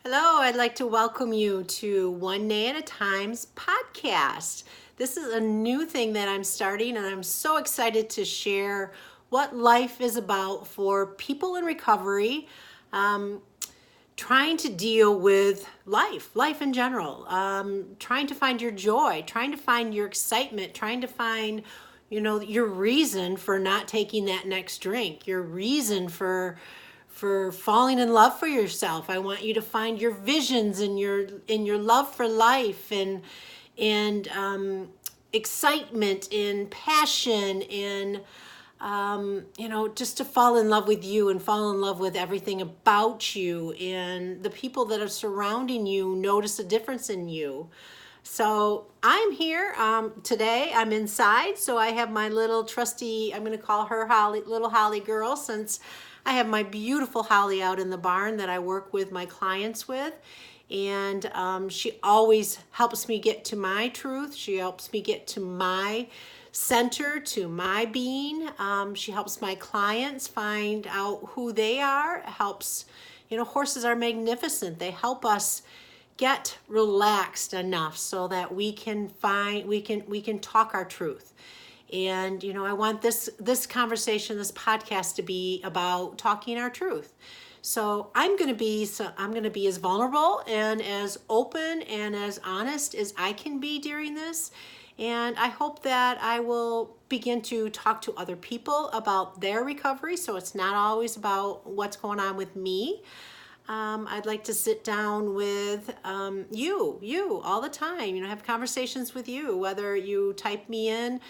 Hello, I'd like to welcome you to One Day at a Time's podcast. This is a new thing that I'm starting, and I'm so excited to share what life is about for people in recovery, um, trying to deal with life in general, trying to find your joy, trying to find your excitement, trying to find your reason for not taking that next drink, your reason for falling in love for yourself. I want you to find your visions and your love for life and excitement and passion and just to fall in love with you and fall in love with everything about you, and the people that are surrounding you notice a difference in you. So I'm here today. I'm inside, so I have my little trusty, I'm going to call her Holly, little Holly girl, since I have my beautiful Holly out in the barn that I work with my clients with. And she always helps me get to my truth. She helps me get to my center, to my being. She helps my clients find out who they are. Helps, horses are magnificent. They help us get relaxed enough so that we can talk our truth. And I want this conversation, this podcast, to be about talking our truth. So I'm going to be as vulnerable and as open and as honest as I can be during this. And I hope that I will begin to talk to other people about their recovery, so it's not always about what's going on with me. I'd like to sit down with you all the time, have conversations with you, whether you type and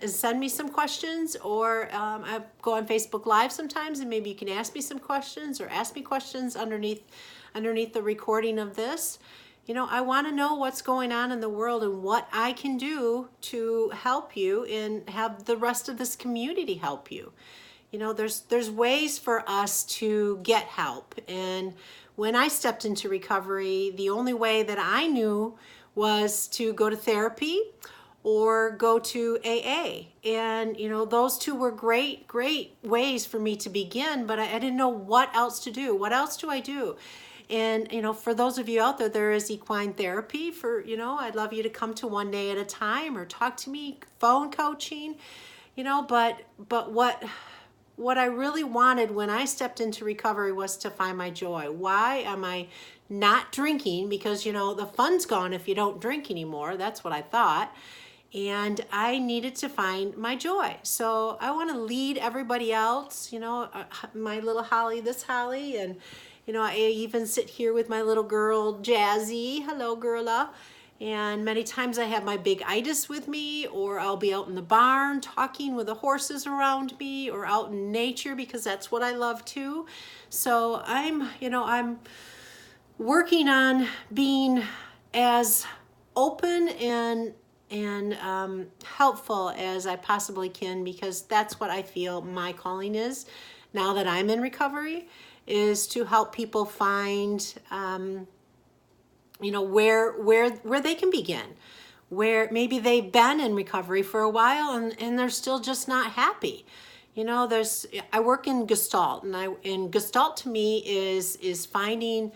send me some questions, or I go on Facebook Live sometimes, and maybe you can ask me some questions or ask me questions underneath the recording of this. I want to know what's going on in the world and what I can do to help you and have the rest of this community help you. There's ways for us to get help. And when I stepped into recovery, the only way that I knew was to go to therapy or go to AA. And, those two were great ways for me to begin, but I didn't know what else to do. What else do I do? And, for those of you out there is equine therapy for, I'd love you to come to One Day at a Time or talk to me, phone coaching, but what I really wanted when I stepped into recovery was to find my joy. Why am I not drinking? Because, the fun's gone if you don't drink anymore. That's what I thought. And I needed to find my joy. So I want to lead everybody else, my little Holly, this Holly. And, I even sit here with my little girl, Jazzy. Hello, girla. And many times I have my big itis with me, or I'll be out in the barn talking with the horses around me, or out in nature, because that's what I love too. So I'm working on being as open and helpful as I possibly can, because that's what I feel my calling is now that I'm in recovery, is to help people find where they can begin, where maybe they've been in recovery for a while and they're still just not happy. I work in Gestalt, and Gestalt to me is finding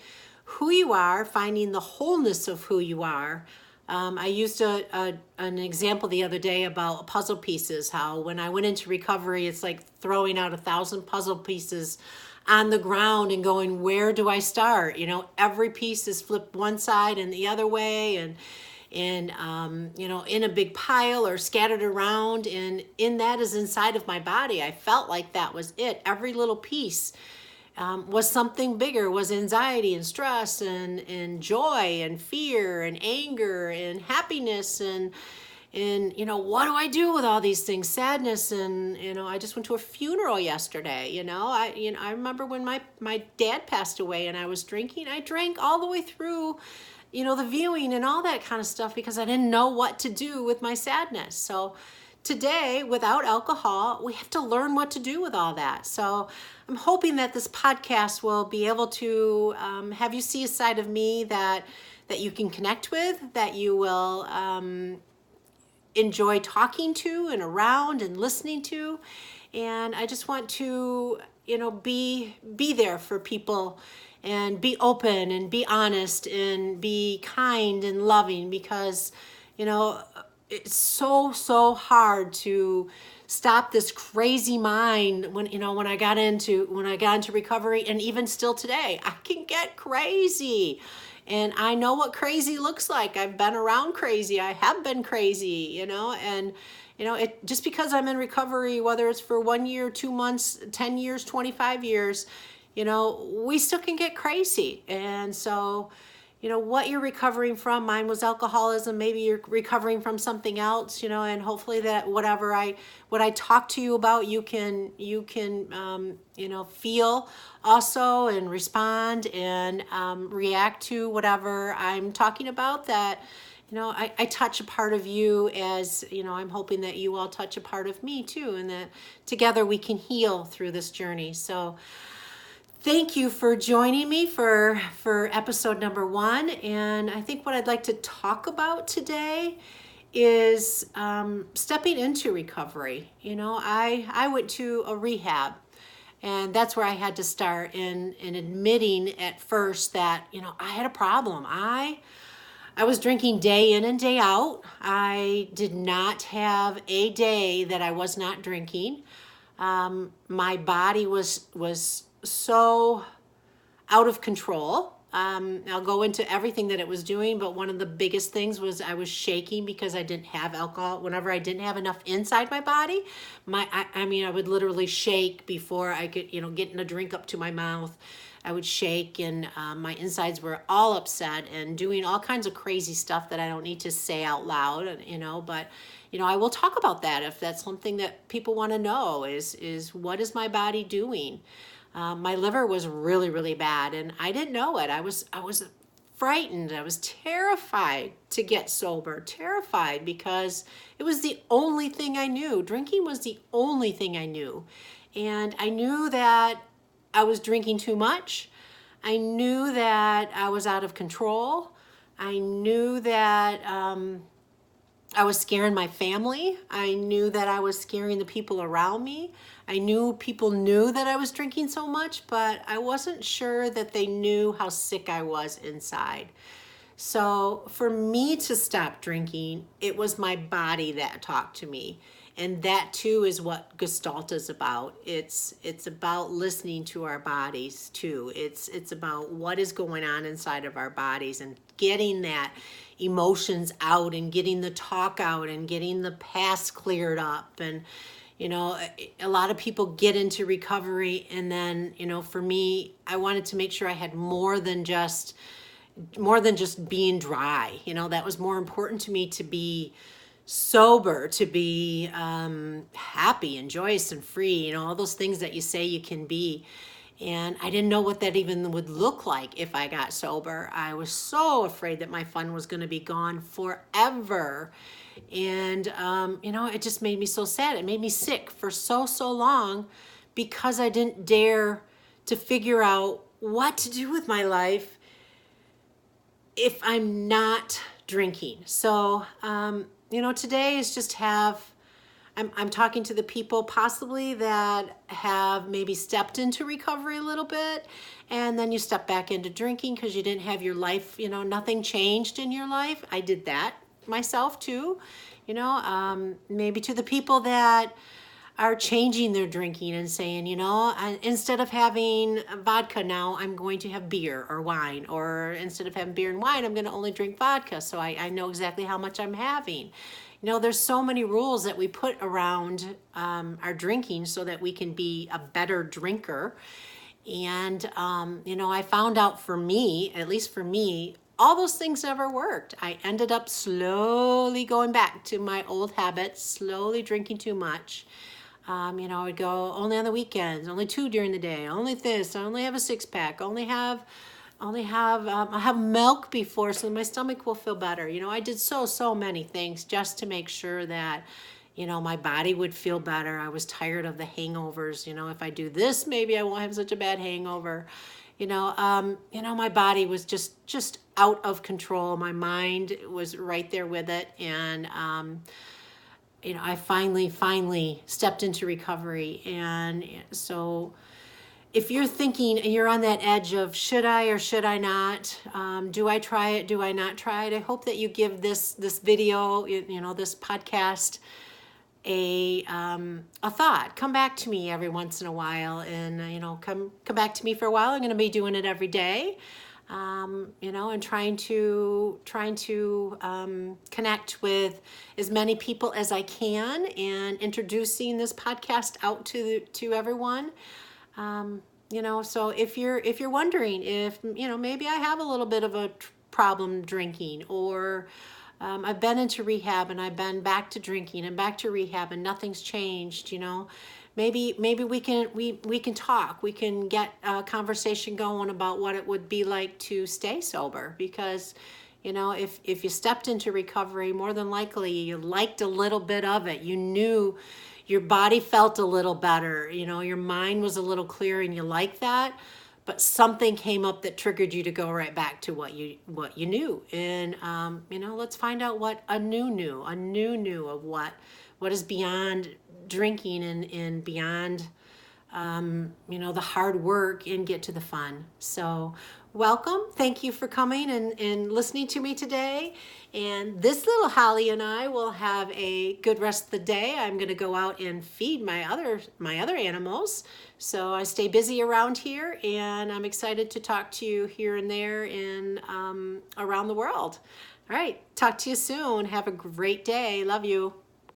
who you are, finding the wholeness of who you are. I used an example the other day about puzzle pieces, how when I went into recovery, it's like throwing out 1,000 puzzle pieces on the ground and going, where do I start? Every piece is flipped one side and the other way, and in a big pile or scattered around. And in that is inside of my body. I felt like that was it. Every little piece was something bigger, was anxiety and stress and joy and fear and anger and happiness and what do I do with all these things? Sadness. And I just went to a funeral yesterday. I remember when my dad passed away and I was drinking. I drank all the way through the viewing and all that kind of stuff, because I didn't know what to do with my sadness. So today, without alcohol, we have to learn what to do with all that. So I'm hoping that this podcast will be able to have you see a side of me that you can connect with, that you will enjoy talking to and around and listening to. And I just want to be there for people and be open and be honest and be kind and loving, because it's so hard to stop this crazy mind when I got into recovery, and even still today I can get crazy. And I know what crazy looks like. I've been around crazy. I have been crazy, and it just because I'm in recovery, whether it's for 1 year, 2 months, 10 years, 25 years, we still can get crazy. And so, what you're recovering from, mine was alcoholism, maybe you're recovering from something else, and hopefully that what I talk to you about, you can feel also and respond and react to whatever I'm talking about, that I touch a part of you, as I'm hoping that you all touch a part of me too, and that together we can heal through this journey. So thank you for joining me for episode number 1. And I think what I'd like to talk about today is stepping into recovery. I went to a rehab, and that's where I had to start in admitting at first that I had a problem. I was drinking day in and day out. I did not have a day that I was not drinking. My body was so out of control. I'll go into everything that it was doing, but one of the biggest things was I was shaking because I didn't have alcohol. Whenever I didn't have enough inside my body, I would literally shake before I could, getting a drink up to my mouth. I would shake, and my insides were all upset and doing all kinds of crazy stuff that I don't need to say out loud, but I will talk about that if that's something that people want to know, is what is my body doing? My liver was really, really bad, and I didn't know it. I was frightened. I was terrified to get sober, terrified, because it was the only thing I knew. Drinking was the only thing I knew. And I knew that I was drinking too much. I knew that I was out of control. I knew that I was scaring my family. I knew that I was scaring the people around me. I knew people knew that I was drinking so much, but I wasn't sure that they knew how sick I was inside. So for me to stop drinking, it was my body that talked to me. And that too is what Gestalt is about. It's about listening to our bodies too. It's about what is going on inside of our bodies, and getting that emotions out, and getting the talk out, and getting the past cleared up. And a lot of people get into recovery, and then for me, I wanted to make sure I had more than just being dry. That was more important to me, to be sober, to be happy and joyous and free, all those things that you say you can be. And I didn't know what that even would look like if I got sober. I was so afraid that my fun was going to be gone forever. And, it just made me so sad. It made me sick for so long, because I didn't dare to figure out what to do with my life if I'm not drinking. So, today is just I'm talking to the people possibly that have maybe stepped into recovery a little bit, and then you step back into drinking because you didn't have your life, nothing changed in your life. I did that myself too. Maybe to the people that are changing their drinking and saying, instead of having vodka now, I'm going to have beer or wine, or instead of having beer and wine, I'm going to only drink vodka, so I know exactly how much I'm having. There's so many rules that we put around our drinking so that we can be a better drinker. And, I found out, for me, at least for me, all those things never worked. I ended up slowly going back to my old habits, slowly drinking too much. I would go only on the weekends, only 2 during the day, only this, I only have a 6-pack, I'll have milk before so my stomach will feel better. I did so many things just to make sure that, my body would feel better. I was tired of the hangovers. If I do this, maybe I won't have such a bad hangover. My body was just out of control. My mind was right there with it. And, I finally stepped into recovery. And so if you're thinking and you're on that edge of should I or should I not, do I try it, do I not try it, I hope that you give this video, this podcast, a thought. Come back to me every once in a while, and come back to me for a while. I'm going to be doing it every day, and trying to connect with as many people as I can, and introducing this podcast out to everyone. So if you're wondering if maybe I have a little bit of a problem drinking, or I've been into rehab and I've been back to drinking and back to rehab and nothing's changed, maybe we can talk. We can get a conversation going about what it would be like to stay sober, because if you stepped into recovery, more than likely you liked a little bit of it. You knew your body felt a little better, your mind was a little clearer, and you like that. But something came up that triggered you to go right back to what you knew. And let's find out what a new of what is beyond drinking, and beyond the hard work, and get to the fun. So welcome. Thank you for coming and listening to me today. And this little Holly and I will have a good rest of the day. I'm going to go out and feed my other animals. So I stay busy around here, and I'm excited to talk to you here and there and around the world. All right. Talk to you soon. Have a great day. Love you.